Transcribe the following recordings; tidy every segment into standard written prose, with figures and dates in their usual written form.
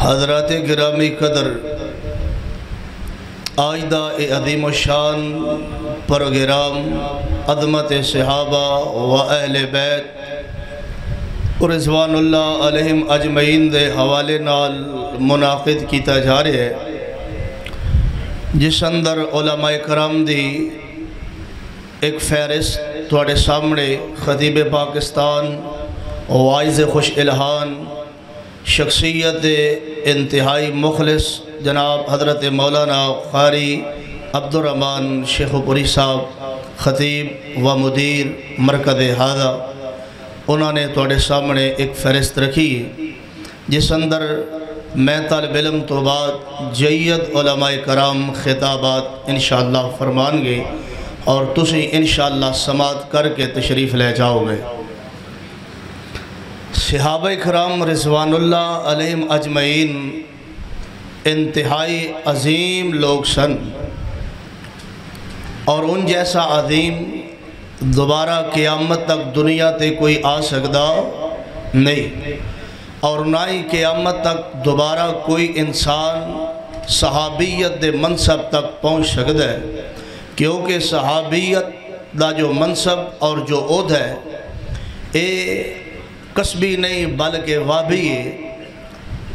حضرات گرامی قدر، آئدہ عظیم الشان پروگرام عظمت صحابہ و اہل بیت رضوان اللہ علیہم اجمعین دے حوالے نال منعقد کیتا جا رہا ہے، جس اندر علماء کرام دی ایک فہرست تواڈے سامنے خطیب پاکستان واعظ خوش الہان شخصیت انتہائی مخلص جناب حضرت مولانا قاری عبدالرحمن شیخ پوری صاحب خطیب و مدیر مرکز ہادہ انہوں نے تواڈے سامنے ایک فہرست رکھی جس اندر میں طالب علم تو بعد جید علماء کرام خطابات انشاءاللہ فرمان گے اور تسی انشاءاللہ سماعت کر کے تشریف لے جاؤ گے۔ صحابہ کرام رضوان اللہ علیہم اجمعین انتہائی عظیم لوگ سن، اور ان جیسا عظیم دوبارہ قیامت تک دنیا تے کوئی آ سکتا نہیں، اور نہ ہی قیامت تک دوبارہ کوئی انسان صحابیت دے منصب تک پہنچ سکتا ہے، کیونکہ صحابیت دا جو منصب اور جو عہد ہے اے کسبی نہیں بلکہ وابی ہے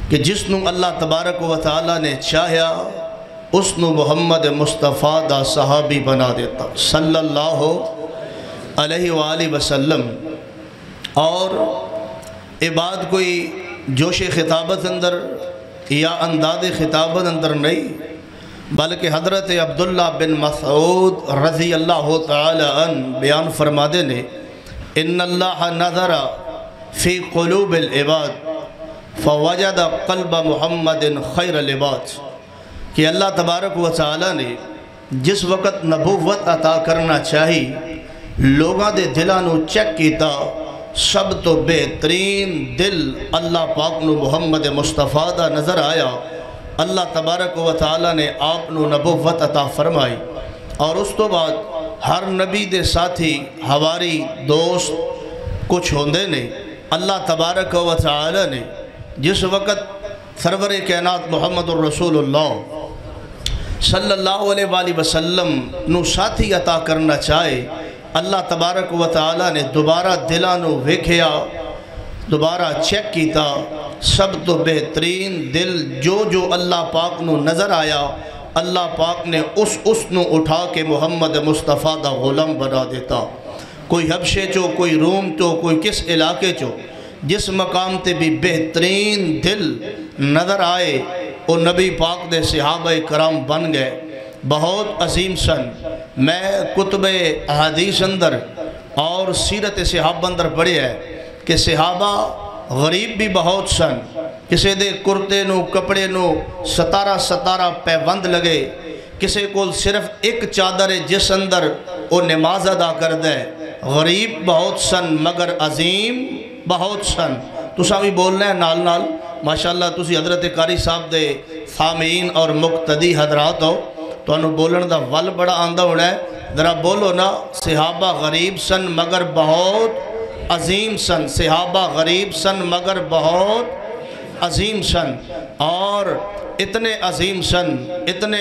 کہ جس نو اللہ تبارک و تعالی نے چاہیا اس نو محمد مصطفیٰ دا صحابی بنا دیتا صلی اللہ علیہ وآلہ وسلم۔ اور اے بات کوئی جوش خطابت اندر یا انداز خطابت اندر نہیں، بلکہ حضرت عبداللہ بن مسعود رضی اللہ تعالی عنہ بیان فرما دے نے ان اللہ نظر فی قلوب العباد فوجد قلب محمد خیر العباد، کہ اللہ تبارک و تعالی نے جس وقت نبوت عطا کرنا چاہی لوگاں دے دلانو چیک کیتا، سب تو بہترین دل اللہ پاک نو محمد مصطفیٰ دا نظر آیا۔ اللہ تبارک و تعالی نے آپ نو نبوت عطا فرمائی، اور اس تو بعد ہر نبی دے ساتھی ہواری دوست کچھ ہوندے نے۔ اللہ تبارک و تعالی نے جس وقت سرور کائنات محمد الرسول اللہ صلی اللہ علیہ وآلہ وسلم نو ساتھی عطا کرنا چاہے، اللہ تبارک و تعالی نے دوبارہ دلانو ویکھیا، دوبارہ چیک کیتا، سب تو بہترین دل جو اللہ پاک نو نظر آیا، اللہ پاک نے اس نو اٹھا کے محمد مصطفیٰ دا غلام بنا دیتا۔ کوئی حبشے چو، کوئی روم چو، کوئی کس علاقے چو، جس مقام تے بھی بہترین دل نظر آئے وہ نبی پاک دے صحابہ کرام بن گئے، بہت عظیم سن۔ میں کتب احادیث اندر اور سیرت صحابہ اندر پڑھے ہے کہ صحابہ غریب بھی بہت سن، کسے دے کرتے نو کپڑے نو ستارہ پیوند لگے، کسے کو صرف ایک چادر جس اندر وہ نماز ادا کر دے۔ غریب بہت سن مگر عظیم بہت سن۔ تساں بھی بولنا ہے نال نال ماشاءاللہ، تسی حضرت قاری صاحب دے سامعین اور مقتدی حضرات ہو، تو انہوں بولن دا ول بڑا آندہ ہونا ہے، ذرا بولو نا، صحابہ غریب سن مگر بہت عظیم سن، صحابہ غریب سن مگر بہت عظیم سن، اور اتنے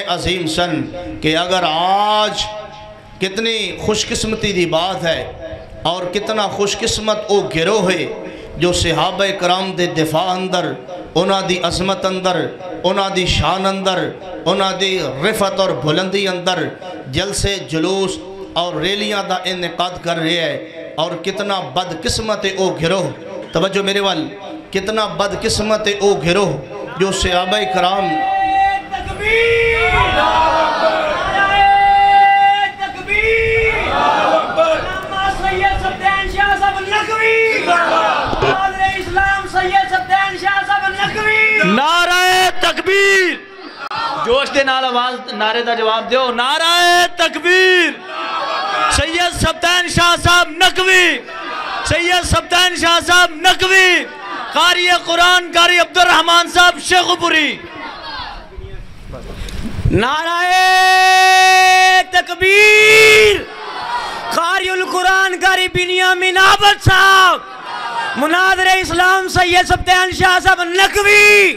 عظیم سن کہ اگر آج کتنی خوش قسمتی دی بات ہے اور کتنا خوش قسمت او گروہ ہے جو صحابہ کرام دے دفاع اندر، انہاں دی عظمت اندر، انہاں دی شان اندر، انہاں دی رفعت اور بلندی اندر جلسے جلوس اور ریلیاں دا انعقاد کر رہے ہیں، اور کتنا بدقسمت او گروہ، توجہ میرے وال، کتنا بدقسمت او گروہ جو صحابہ کرام نعرہ تکبیر، جوش دے نال آواز نعرے دا جواب دیو، نعرہ تکبیر، سید سبتین شاہ صاحب نقوی، سید سبتین شاہ صاحب نقوی، قاری قرآن قاری عبدالرحمن صاحب شیخ پوری، نعرہ تکبیر، قاری القرآن قاری بنیامین عابد صاحب، مناظر اسلام سید سبتین شاہ صاحب نقوی،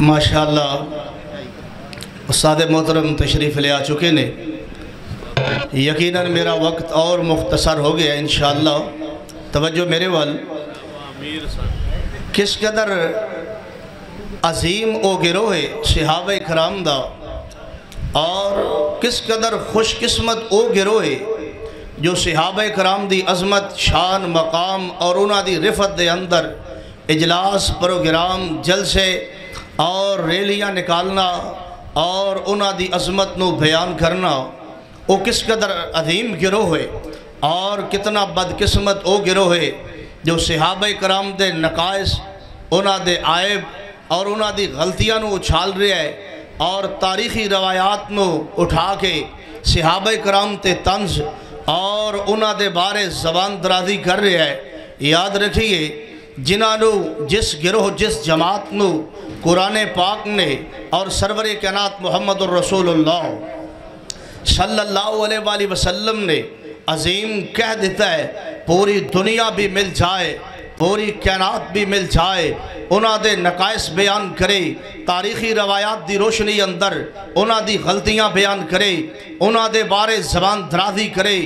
ماشاءاللہ استاد محترم تشریف لے آ چکے نے. یقیناً میرا وقت اور مختصر ہو گیا انشاءاللہ. توجہ میرے وال. کس قدر عظیم او گروہ صحابہ کرام دا اور کس قدر خوش قسمت او گروہ جو صحابہ کرام دی عظمت شان مقام اور انہاں دی رفت دے اندر اجلاس پروگرام جلسے اور ریلیاں نکالنا اور انہاں دی عظمت نو بیان کرنا. او کس قدر عظیم گروہ ہے اور کتنا بدقسمت او گروہ ہے جو صحابہ کرام دے نقائص انہاں دے عائب اور انہاں دی غلطیاں نو اچھال رہے ہے اور تاریخی روایات نو اٹھا کے صحابہ کرام تے طنز اور انہاں دے بارے زبان درازی کر رہے ہے. یاد رکھیے جنہاں نو جس گروہ جس جماعت نو قرآن پاک نے اور سرور کائنات محمد الرسول اللہ صلی اللہ علیہ وآلہ وسلم نے عظیم کہہ دیتا ہے پوری دنیا بھی مل جائے پوری کائنات بھی مل جائے انہاں دے نقائص بیان کرے تاریخی روایات دی روشنی اندر انہاں دی غلطیاں بیان کرے انہاں دے بارے زبان درازی کرے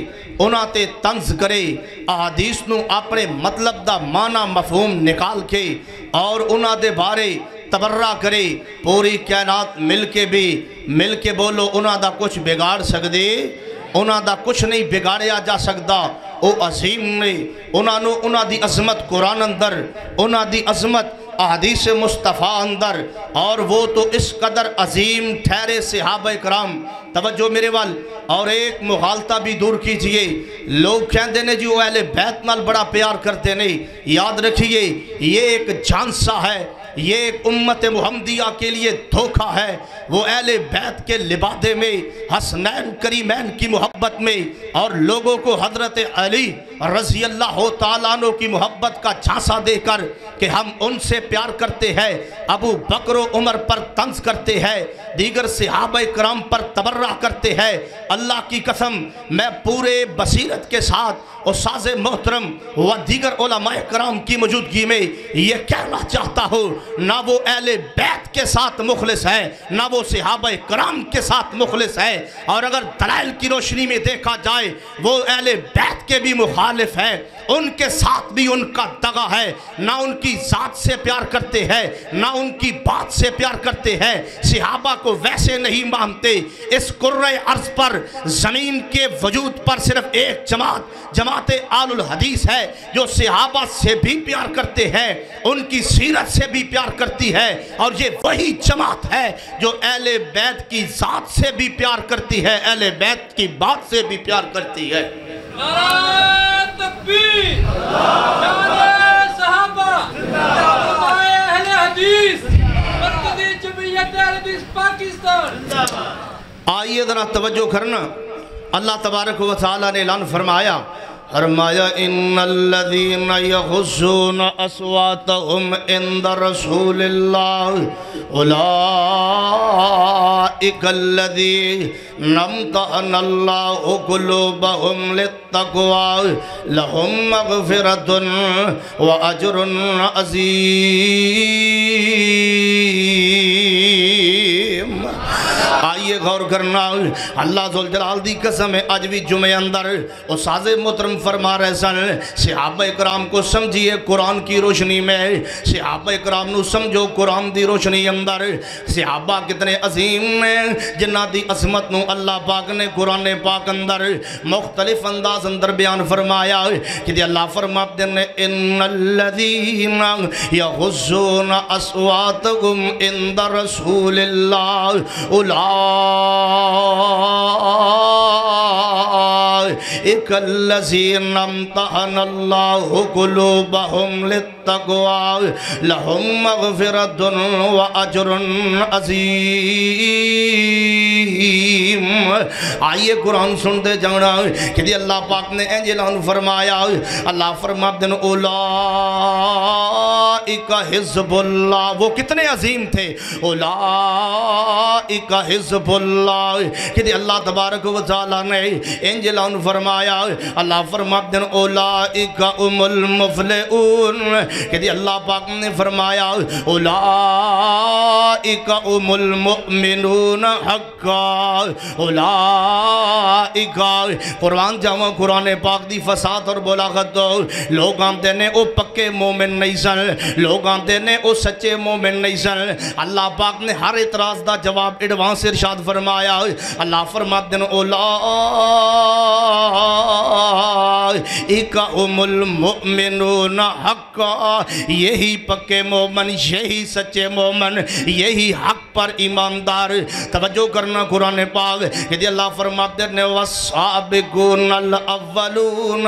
انہاں تے طنز کرے احادیث نو اپنے مطلب دا معنی مفہوم نکال کے اور انہاں دے بارے تبرہ کرے. پوری کائنات مل کے بولو انہاں دا کچھ بگاڑ سکدے انہاں دا کچھ نہیں بگاڑیا جا سکتا. او عظیم نے انہاں دی عظمت قرآن اندر انہاں دی عظمت احادیث مصطفیٰ اندر اور وہ تو اس قدر عظیم ٹھہرے صحابہ کرام. توجہ میرے وال. اور ایک مغالطہ بھی دور کیجئے. لوگ کہندے نے جی وہ اہل بیت نال بڑا پیار کرتے نہیں. یاد رکھیے یہ ایک جھانسا ہے یہ ایک امت محمدیہ کے لیے دھوکہ ہے. وہ اہل بیت کے لبادے میں حسنین کریمین کی محبت میں اور لوگوں کو حضرت علی رضی اللہ تعالیٰ عنہ کی محبت کا جھانسا دے کر کہ ہم ان سے پیار کرتے ہیں ابو بکر و عمر پر طنز کرتے ہیں دیگر صحابہ کرام پر تبرہ کرتے ہیں. اللہ کی قسم میں پورے بصیرت کے ساتھ استاذ محترم و دیگر علماء کرام کی موجودگی میں یہ کہنا چاہتا ہوں نہ وہ اہل بیت کے ساتھ مخلص ہے نہ وہ صحابہ کرام کے ساتھ مخلص ہے. اور اگر دلائل کی روشنی میں دیکھا جائے وہ اہل بیت کے بھی مخالف ہے ان کے ساتھ بھی ان کا دغا ہے. نہ ان کی ذات سے پیار کرتے ہیں نہ ان کی بات سے پیار کرتے ہیں. صحابہ کو ویسے نہیں مانتے. اس کرۂ ارض پر زمین کے وجود پر صرف ایک جماعت آل الحدیث ہے جو صحابہ سے بھی پیار کرتے ہیں ان کی سیرت سے بھی پیار کرتی ہے اور یہ وہی جماعت ہے جو اہل بیت کی ذات سے بھی پیار کرتی ہے اہل بیت کی بات سے بھی پیار کرتی ہے. نعرہ تکبیر نعرہ صحابہ اہل حدیث مرکزی جمعیت اہل حدیث پاکستان. آئیے ذرا توجہ کرنا. اللہ تبارک و تعالیٰ نے اعلان فرمایا ان الذین یغضون اصواتهم عند رسول اللہ اولئک الذین امتحن اللہ قلوبهم للتقوی لهم مغفرۃ واجر عظیم. آئیے غور کرنا. اللہ ذوالجلال دی قسم ہے آج بھی جمعے اندر استاذ محترم فرما رہے سن صحابہ کرام کو سمجھیے قرآن کی روشنی میں صحابہ کرام نو سمجھو قرآن دی روشنی اندر. صحابہ کتنے عظیم ہیں جنہ دی عظمت نو اللہ پاک نے قرآن پاک اندر مختلف انداز اندر بیان فرمایا کہ دی اللہ فرماتے ہیں ان الذین یغضون اصواتهم عند رسول اللہ اولئک الذین امتحن اللہ قلوبهم للتقوی لهم مغفرۃ واجر عظیم. آئیے قرآن سنتے جانا کہ دی اللہ پاک نے اعلان فرمایا. اللہ فرماتے ہیں اولئک اولائکا حزب اللہ، وہ کتنے عظیم تھے، اولائکا حزب اللہ، کہ اللہ تبارک و تعالیٰ نے انجلان فرمایا، اللہ فرماتے ہیں اولائکا ام المفلحون، کہ اللہ پاک نے فرمایا اولائکا ام المؤمنون حقا، اولائکا قرآن جاواں قرآن پاک دی فساد اور بلاغت دو، لوگ آمدے نے او پکے مومن نہیں سن، لوگ آمدے نے او سچے مومن نہیں سن، اللہ پاک نے ہر اعتراض دا جواب ایڈوانس ارشاد فرمایا، اللہ فرماتے ہیں اولائکا ام المؤمنون حقا، یہی پکے مومن، یہی سچے مومن، یہی حق پر ایماندار۔ توجہ کرنا قرآن پاک، کہ اللہ فرماتے ہیں والسابقون الاولون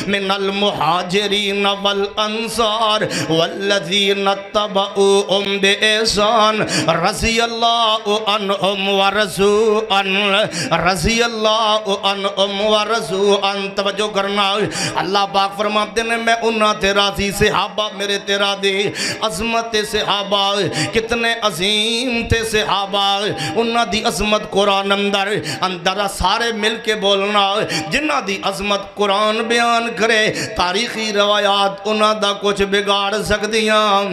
من المہاجرین والانصار والذین اتبعوهم بإحسان رضی اللہ عنہم ورضوا عنہ، رضی اللہ عنہم ورضوا عنہ۔ توجہ کرنا، اللہ پاک فرماتے ہیں میں انہاں تے راضی، صحابہ میرے تے راضی، عظمت صحابہ کتنے عظیم تھے صحابہ، انہاں دی عظمت قرآن اندر سارے مل کے بولنا، جنہ دی عظمت قرآن بیان کرے، تاریخی روایات انہاں دا کچھ بگاڑ سکدیاں،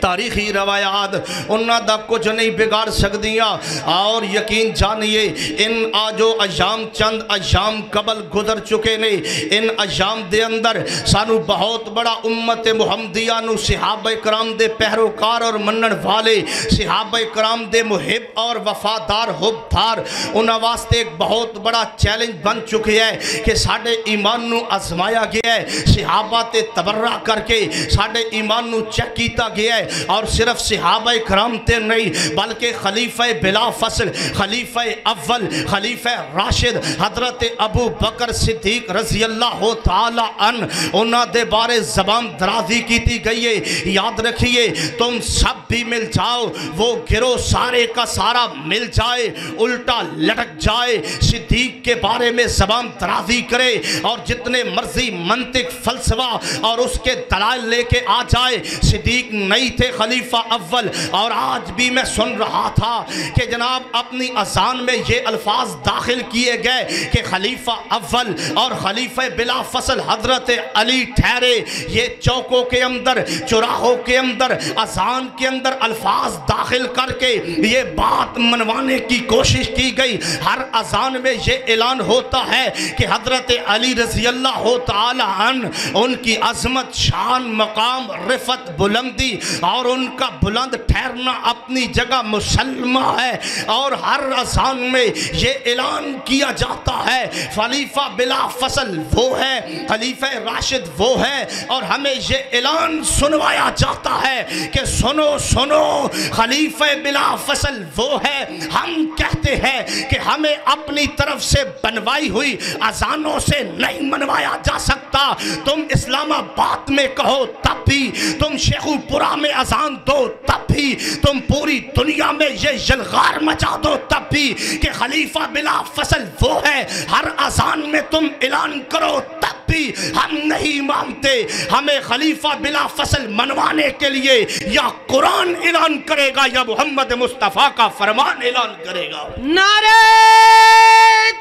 تاریخی روایات انہاں دا کچھ نہیں بگاڑ سکدیاں۔ اور یقین جانیے ان آجو ایام چند ایام قبل گزر چکے نے، ان ایام دے اندر سانو بہت بڑا امت محمدیہ نو صحابہ کرام دے پہروکار اور منن والے، صحابہ کرام دے محب اور وفادار حبدار، انہاں واسطے ایک بہت بڑا چیلنج بن چکے ہے کہ ساڑھے ایمان نو آزمایا گیا ہے، صحابہ تے تبرہ کر کے ساڑھے ایمان نو چیک کیتا گیا ہے، اور صرف صحابہ کرام تے نہیں بلکہ خلیفہ بلا فصل، خلیفہ اول، خلیفہ راشد حضرت ابو بکر صدیق رضی اللہ تعالی عنہ، انہاں دے بارے زبان درازی کیتی گئی ہے۔ یاد رکھیے تم سب بھی مل جاؤ، وہ گروہ سارے کا سارا مل جائے، الٹا لٹک جائے، صدیق کے بارے میں زبان درازی کرے اور جتنے مرضی منطق فلسفہ اور اس کے دلائل لے کے آ جائے، صدیق نہیں تھے خلیفہ اول۔ اور آج بھی میں سن رہا تھا کہ جناب اپنی اذان میں یہ الفاظ داخل کیے گئے کہ خلیفہ اول اور خلیفہ بلا فصل حضرت علی ٹھہرے، یہ چوکوں کے اندر، چراہوں کے اندر، اذان کے اندر الفاظ داخل کر کے یہ بات منوانے کی کوشش کی گئی۔ ہر اذان میں یہ اعلان ہوتا ہے کہ حضرت علی رضی اللہ تعالی عنہ، ان کی عظمت، شان، مقام، رفعت، بلندی اور ان کا بلند ٹھہرنا اپنی جگہ مسلمہ ہے، اور ہر اذان میں یہ اعلان کیا جاتا ہے خلیفہ بلا فصل وہ ہے، خلیفہ راشد وہ ہے، اور ہمیں یہ اعلان سنوایا جاتا ہے کہ سنو سنو خلیفہ بلا فصل وہ ہے۔ ہم کہتے ہیں کہ ہمیں اپنی طرف سے بنوائی ہوئی اذانوں سے نہیں منوایا جا سکتا، تم اسلام آباد میں کہو تب بھی، تم شیخو پورا میں اذان دو تب بھی، تم پوری دنیا میں یہ جلغار مچا دو تب بھی کہ خلیفہ بلا فصل وہ ہے، ہر اذان میں تم اعلان کرو تب بھی ہم نہیں مانتے۔ ہمیں خلیفہ بلا فصل منوانے کے لیے یا قرآن اعلان کرے گا یا محمد مصطفیٰ کا فرمان اعلان کرے گا۔ نعرہ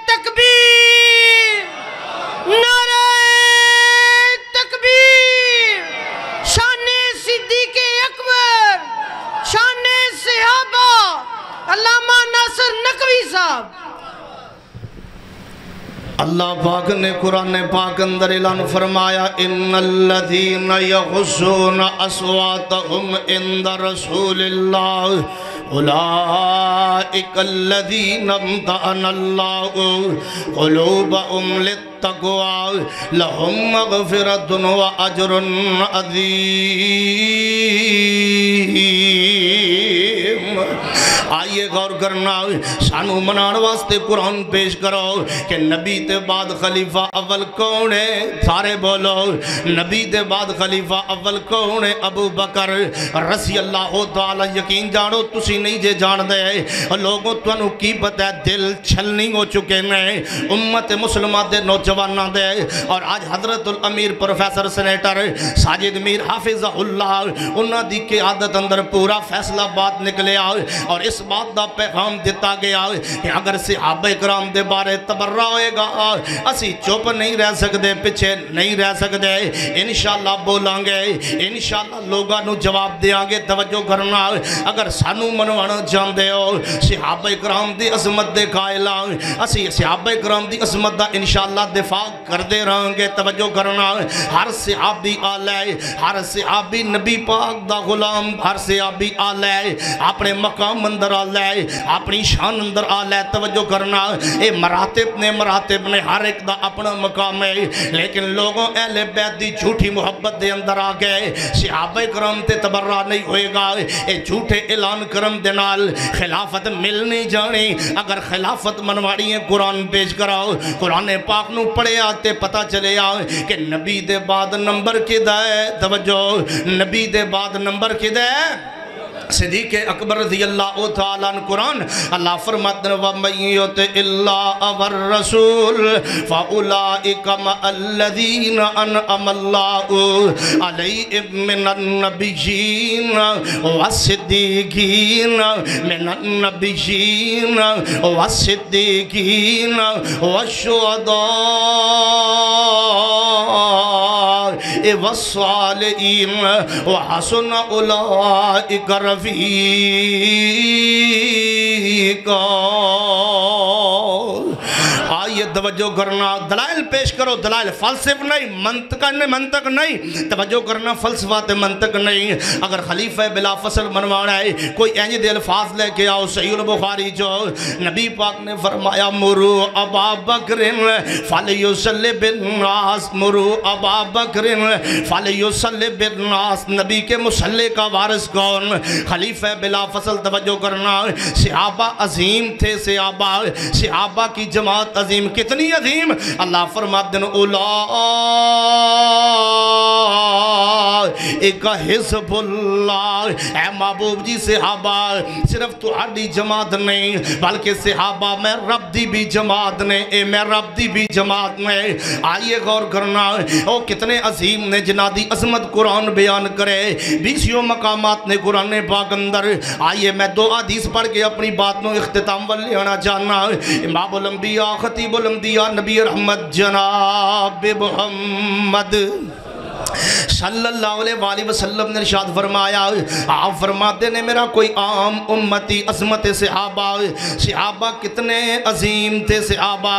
تکبیر، نعرہ تکبیر، شان صدیق اکبر، شان صحابہ، علامہ ناصر نقوی صاحب۔ اللہ پاک نے قرآن پاک اندر اعلان فرمایا ان الذین یغضون اصواتهم عند رسول اللہ اولئک الذین امتحن اللہ قلوبهم للتقوی لهم مغفرۃ واجر عظیم۔ آئیے غور کرنا سانو منان واسطے قرآن پیش کرو کہ نبی تے بعد خلیفہ اول کون ہے؟ سارے بولو نبی تے بعد خلیفہ اول کون ہے؟ ابو بکر رضی اللہ تعالی یقین جانو تسی نہیں جے جان دے لوگوں تو کی پتہ ہے دل چھلنی ہو چکے ہیں امت مسلمہ دے نوجوانہ دے اور آج حضرت الامیر پروفیسر سینیٹر ساجد میر حافظ اللہ انہاں دی قیادت اندر پورا فیصلہ بات نکلے اور اس بات دا پیغام دیتا گیا کہ اگر صحابہ کرام دے بارے تبرہ ہوئے گا اسی چوپ نہیں رہ سکتے پچھے نہیں رہ سکتے انشاءاللہ بولیں گے انشاءاللہ لوگاں نو جواب دیاں گے توجہ کرنا اگر سانو منوانا جاندے ہو صحابہ کرام دی عظمت دے قائلہ اسی صحابہ کرام دی عظمت دا انشاءاللہ دفاع کر دے رہاں گے توجہ کرنا ہر صحابی آلے ہر صحابی نبی پاک دا غلام ہر صحابی آلے اپنے مقام اندر آلے اپنی شان اندر آلے توجہ کرنا اے مراتب نے ہر ایک دا اپنا مقام ہے لیکن لوگوں اہل بیت دی جھوٹی محبت دے اندر آگئے صحابہ کرام تے تبرہ نہیں ہوئے گا اے جھوٹے اعلان کرم دے نال خلافت مل نہیں جانی اگر خلافت منواڑی ہیں قرآن پیش کراؤ قرآن پاک نو پڑھے آتے پتہ چلے آؤ کہ نبی دے بعد نمبر کی دائے توجہ نبی دے بعد نمبر کی دائے صدیق اکبر رضی اللہ تعالیٰ عنہ قرآن اللہ فرماتے ہیں وَمَن يُطِعِ اللَّهَ وَالرَّسُولَ فَأُولَئِكَ مَعَ الَّذِينَ أَنْعَمَ اللَّهُ عَلَيْهِم مِّنَ النَّبِيِّينَ وَالصِّدِّيقِينَ مِنَ النَّبِيِّينَ وَالصِّدِّيقِينَ وَالشُّهَدَاءِ وَالصَّالِحِينَ وَحَسُنَ أُولَئِكَ رفیقا آئیے توجہ کرنا دلائل پیش کرو دلائل فلسف نہیں منطق نہیں توجہ کرنا فلسفہ تے منطق نہیں اگر خلیفہ بلا فصل منوانا ہے کوئی اینج دے الفاظ لے کے آؤ صحیح البخاری جو نبی پاک نے فرمایا مرو ابا بکر فلیصلی بالناس مرو ابا بکر فلیصلی بالناس نبی کے مصلی کا وارث کون خلیفہ بلا فصل توجہ کرنا صحابہ عظیم تھے صحابہ کی جماعت عظیم کتنی عظیم اللہ فرماتے ہیں اولئک حزب اللہ اے محبوب جی صحابہ صرف تہاڈی جماعت نہیں بلکہ صحابہ میں رب دی بھی جماعت نے اے میں رب دی بھی جماعت میں آئیے غور کرنا او کتنے عظیم نے جنادی عظمت قرآن بیان کرے 20 مقامات نے قرآن پاک اندر آئیے میں 2 حدیث پڑھ کے اپنی بات نو اختتام والے ہونا چاہنا امام الانبیاء خطیب الانبیاء نبی رحمت جناب محمد صلی اللہ علیہ وآلہ وسلم نے ارشاد فرمایا آپ فرماتے نے میرا کوئی عام امتی عظمت صحابہ کتنے عظیم تھے صحابہ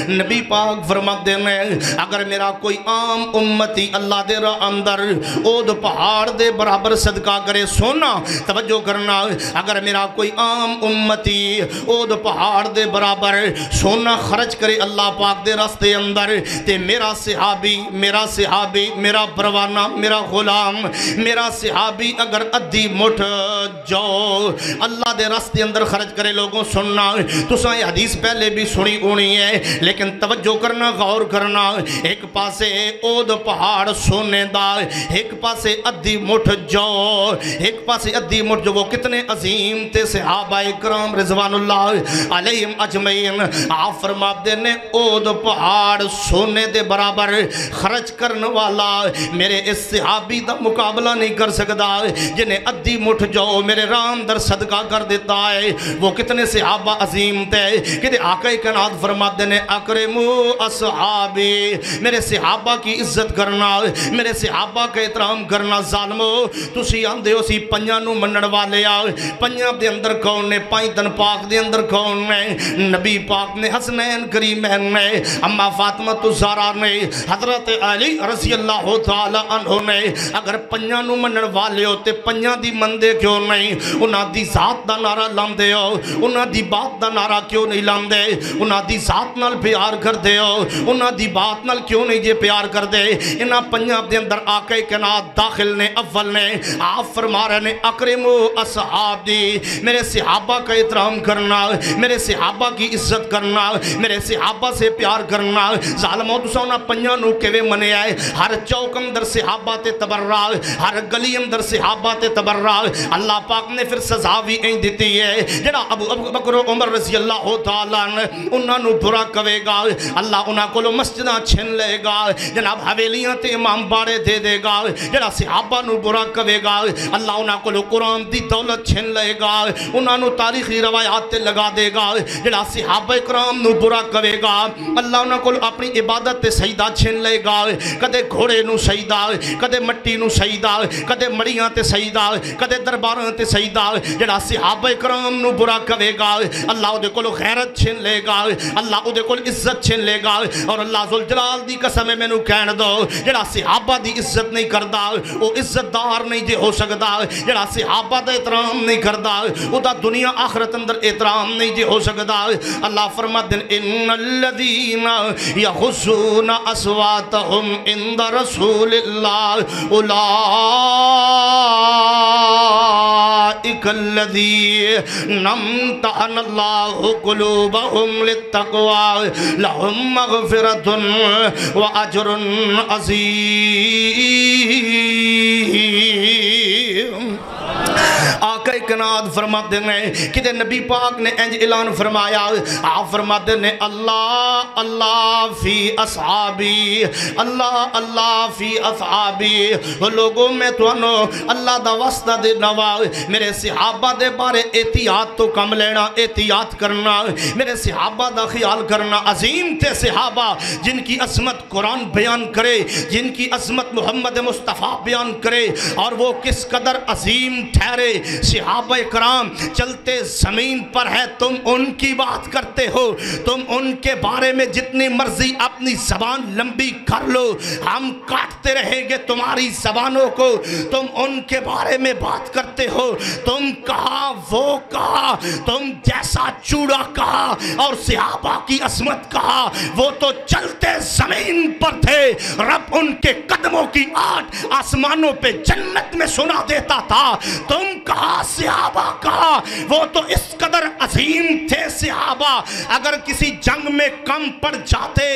نبی پاک فرماتے نے اگر میرا کوئی عام امتی اللہ دے راہ اندر اود پہاڑ دے برابر صدقہ کرے سونا توجہ کرنا اگر میرا کوئی عام امتی اود پہاڑ دے برابر سونا خرچ کرے اللہ پاک دے راستے اندر تے میرا صحابی میرا پروانہ میرا غلام میرا صحابی اگر ادھی مٹھ جو اللہ دے راستے اندر خرچ کرے لوگوں سننا تو سائیں حدیث پہلے بھی سنی ہونی ہے لیکن توجہ کرنا غور کرنا ایک پاسے اود پہاڑ سونے دا ایک پاسے ادھی مٹھ جو ایک پاسے ادھی مٹھ جو وہ کتنے عظیم تھے صحابہ کرام رضوان اللہ علیہم اجمعین آپ فرماتے نے اود پہاڑ سونے دے برابر خرچ کرنے والا میرے اس صحابی دا مقابلہ نہیں کر سکتا جنہیں ادھی مٹھ جو میرے رام در صدقہ کر دیتا ہے وہ کتنے صحابہ عظیم تھے کہ آقا کائنات فرماتے ہیں اکرمو اصحابی میرے صحابہ کی عزت کرنا میرے صحابہ کا احترام کرنا ظالمو تسی آندے ہو سی پنجاں نو منن والے پنجاں دے اندر کون نے پائتن پاک دے اندر کون نے نبی پاک نے حسنین کریمین نے اما فاطمہ الزہرا نے حضرت علی رضی اللہ تعالی عنہ نے اگر پنجاں نو منن والے ہو تے پنجاں دی مندے کیوں نہیں؟ انہاں دی ذات دا نعرہ لاندے ہو، انہاں دی بات دا نعرہ کیوں نہیں لاندے؟ انہاں دی ذات نال پیار کر دے ہو، انہاں دی بات نال کیوں نہیں جے پیار کر دے؟ انہاں پنجاں دے اندر آقا کائنات داخل نے، اول نے، آپ فرما رہے نے اکرمو اصحابی، میرے صحابہ کا احترام کرنا، میرے صحابہ کی عزت کرنا، میرے صحابہ سے پیار کرنا۔ ظالموں تساں پنجاں نو کیویں منیا ہے؟ ہر چوک اندر صحابہ تے تبرع، ہر گلی اندر صحابہ تے تبرع۔ اللہ پاک نے پھر سزا بھی این دیتی ہے، جڑا ابو بکر و عمر رضی اللہ تعالیٰ عنہ انہاں نو برا کہے گا، اللہ انہاں کولو مسجداں چھن لے گا، جناب حویلیاں تے امام باڑے دے دے گا۔ جڑا صحابہ نو برا کہے گا، اللہ انہاں کولو قرآن دی دولت چھن لے گا، انہاں نو تاریخی روایات تے لگا دے گا۔ جڑا صحابہ کرام نو برا کہے گا، اللہ انہاں کولو اپنی عبادت تے سجدہ چھن لے گا، کدے گھوڑے نو سجدہ، کدے مٹی نو سجدہ، کدے مڑیاں تے سجدہ، کدے درباراں تے سجدہ۔ جڑا صحابہ کرام نو برا کہے گا، اللہ دے کولو غیرت چھن لے گا، اللہ دے کول عزت چھن لے گا۔ اور اللہ ذوالجلال دی قسم ہے مینوں کہن دو، جڑا صحابہ دی عزت نہیں کردا او عزت دار نہیں جے ہو سکدا، جڑا صحابہ دا احترام نہیں کردا او دا دنیا آخرت اندر احترام نہیں جے ہو سکدا۔ اللہ فرماتے ہیں ان الذین یغضون اصواتهم عند رسول اللہ اولئک الذین امتحن اللہ قلوبهم للتقوی لهم مغفرۃ واجر عظیم۔ آقا کائنات فرماتے ہیں کہ نبی پاک نے انج اعلان فرمایا، آپ فرماتے ہیں اللہ اللہ فی اصحابی، اللہ اللہ فی اصحابی۔ لوگوں میں تو انو اللہ دا واسطہ دے نوا، میرے صحابہ دے بارے احتیاط تو کم لینا، احتیاط کرنا، میرے صحابہ دا خیال کرنا۔ عظیم تھے صحابہ جن کی عظمت قرآن بیان کرے، جن کی عظمت محمد مصطفیٰ بیان کرے، اور وہ کس قدر عظیم ٹھہرے۔ صحابہ کرام چلتے زمین پر ہے، تم ان کی بات کرتے ہو، تم ان کے بارے میں جتنی مرضی اپنی زبان لمبی کر لو، ہم کاٹتے رہیں گے تمہاری زبانوں کو۔ تم ان کے بارے میں بات کرتے ہو، تم کہا وہ کہا، تم جیسا چوڑا کہا، اور صحابہ کی عظمت کہا، وہ تو چلتے زمین پر تھے، رب ان کے قدموں کی آٹ آسمانوں پہ جنت میں سنا دیتا تھا۔ تم کہا صحابہ کہا، وہ تو اس قدر عظیم تھے صحابہ، اگر کسی جنگ میں کم پڑ جاتے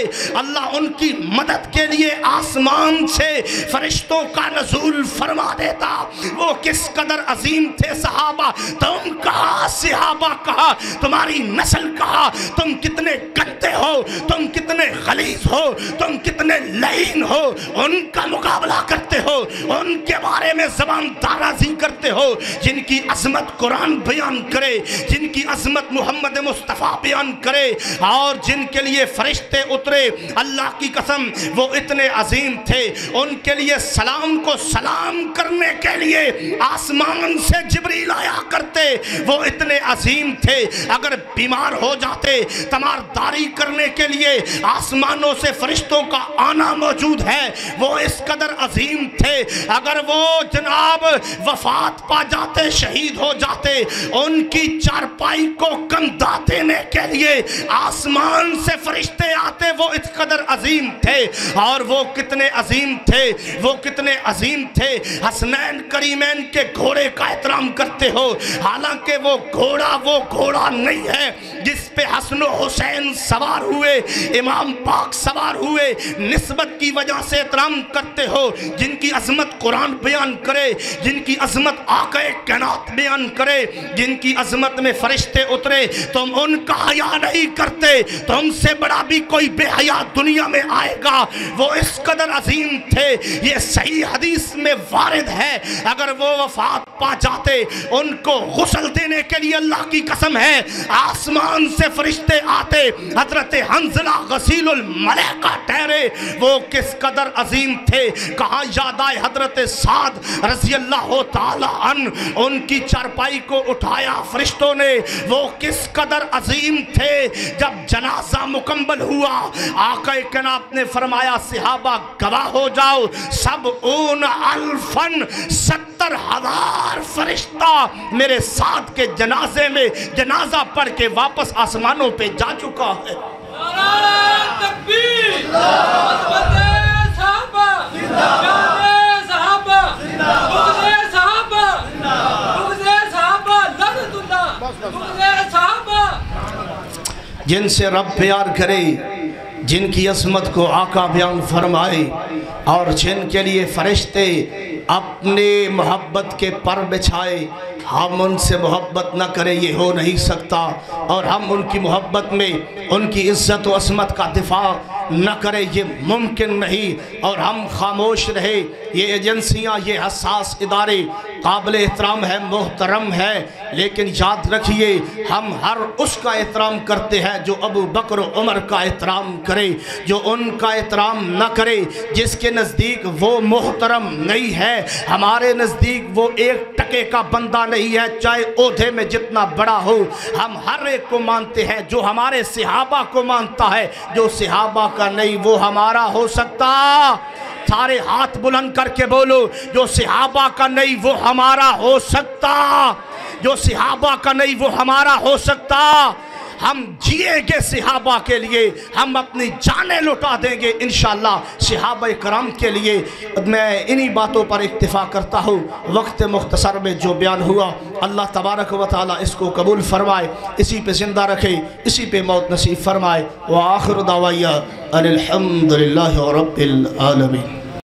اللہ ان کی مدد کے لیے آسمان سے فرشتوں کا نزول فرما دیتا۔ وہ کس قدر عظیم تھے صحابہ۔ تم کہا صحابہ کہا، تمہاری نسل کہا، تم کتنے گندے ہو، تم کتنے غلیظ ہو، تم کتنے لعین ہو، ان کا مقابلہ کرتے ہو، ان کے بارے میں زبان درازی کرتے ہو۔ جن کی عظمت قرآن بیان کرے، جن کی عظمت محمد مصطفیٰ بیان کرے، اور جن کے لیے فرشتے اترے، اللہ کی قسم وہ اتنے عظیم تھے، ان کے لیے سلام کو سلام کرنے کے لیے آسمان سے جبریل آیا کرتے، وہ اتنے عظیم تھے۔ اگر بیمار ہو جاتے تمارداری کرنے کے لیے آسمانوں سے فرشتوں کا آنا موجود ہے، وہ اس قدر عظیم تھے۔ اگر وہ جناب وفات پا جاتے، شہید ہو جاتے، ان کی چارپائی کو کندھا دینے کے لیے آسمان سے فرشتے آتے، وہ اس قدر عظیم تھے۔ اور وہ کتنے عظیم تھے، وہ کتنے عظیم تھے۔ حسنین کریمین کے گھوڑے کا احترام کرتے ہو، حالانکہ وہ گھوڑا نہیں ہے جس پہ حسن و حسین سوار ہوئے، امام پاک سوار ہوئے، نسبت کی وجہ سے احترام کرتے ہو۔ جن کی عظمت قرآن بیان کرے، جن کی عظمت آقا کائنات بیان کرے، جن کی عظمت میں فرشتے اترے، تم ان کا حیا نہیں کرتے۔ تم سے بڑا بھی کوئی بے حیا دنیا میں آئے گا، وہ اس قدر عظیم تھے۔ یہ صحیح حدیث میں وارد ہے، اگر وہ وفات پا جاتے، ان کو غسل دینے کے لیے اللہ کی قسم ہے آسمان سے فرشتے آتے، حضرت حنظلہ غسیل الملائکہ ٹھہرے، وہ کس قدر عظیم تھے۔ کہاں یاد آئے حضرت سعد رضی اللہ تعالی عنہ، ان کی چارپائی کو اٹھایا فرشتوں نے، وہ کس قدر عظیم تھے۔ جب جنازہ مکمل ہوا آقا کائنات نے فرمایا صحابہ گواہ ہو جاؤ، 70,000 70,000 فرشتہ میرے ساتھ کے جنازے میں جنازہ پڑھ کے واپس آسمانوں پہ جا چکا ہے۔ نعرہ تکبیر، عظمت صحابہ، شان صحابہ، بغض صحابہ، بغض صحابہ، لعنت اللہ، بغض صحابہ۔ جن سے رب پیار کرے، جن کی عظمت کو آقا بیان فرمائے، اور جن کے لیے فرشتے اپنے محبت کے پر بچھائے، ہم ان سے محبت نہ کریں یہ ہو نہیں سکتا، اور ہم ان کی محبت میں ان کی عزت و عظمت کا دفاع نہ کریں یہ ممکن نہیں، اور ہم خاموش رہے۔ یہ ایجنسیاں، یہ حساس ادارے قابل احترام ہے، محترم ہے، لیکن یاد رکھیے ہم ہر اس کا احترام کرتے ہیں جو ابو بکر و عمر کا احترام کرے، جو ان کا احترام نہ کرے، جس کے نزدیک وہ محترم نہیں ہے، ہمارے نزدیک وہ ایک ٹکے کا بندہ نہیں ہے، چاہے عہدے میں جتنا بڑا ہو۔ ہم ہر ایک کو مانتے ہیں، جو ہمارے صحابہ کو مانتا ہے، جو صحابہ کا نہیں وہ ہمارا ہو سکتا۔ سارے ہاتھ بلند کر کے بولو، جو صحابہ کا نہیں وہ ہمارا ہو سکتا، جو صحابہ کا نہیں وہ ہمارا ہو سکتا۔ ہم جیے گے صحابہ کے لیے، ہم اپنی جانیں لٹا دیں گے انشاءاللہ صحابہ کرام کے لیے۔ میں انہی باتوں پر اکتفا کرتا ہوں، وقت مختصر میں جو بیان ہوا اللہ تبارک و تعالی اس کو قبول فرمائے، اسی پہ زندہ رکھے، اسی پہ موت نصیب فرمائے۔ وآخر دعوایا ان الحمدللہ رب العالمین۔